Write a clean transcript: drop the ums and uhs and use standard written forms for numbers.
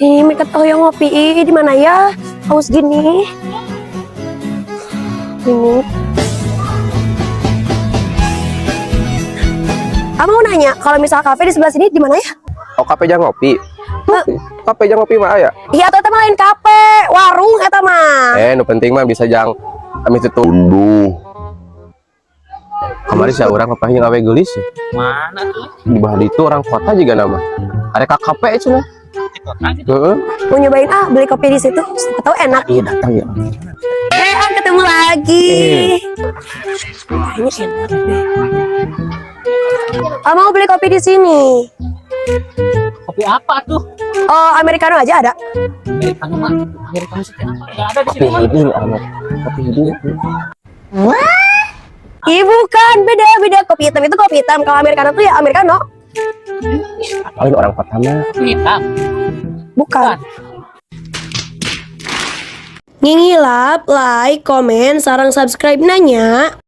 Ih, mereka tahu yang ngopi di mana ya? Haus gini. Ini. Kamu mau nanya kalau misal kafe di sebelah sini di mana ya? Oh, kafe jangan ngopi. Kafe jangan ngopi mah ya. Iya, atau mah lain kafe, warung eta mah. Nu penting mah bisa jang kami tutup. Kemarin saya orang apa yang gawe gelis ya? Mana tuh? Di bawah itu orang kota juga nama. Ada KKP itu nah. Heeh. Mau nyobain beli kopi di situ? Atau enak? Iya datang ya. Ketemu lagi. Kayaknya enak deh. Mau beli kopi di sini? Kopi apa tuh? Oh, americano aja ada. Americano mah. Americano sih apa? Nggak ada di sini mah. Kopi hidup. Ih, bukan, beda kopi hitam itu kopi hitam. Kalau americano tuh ya americano. Paling orang kota mah. Kopi hitam. Bukan. Ngingilap, like, komen, sarang subscribe nanya.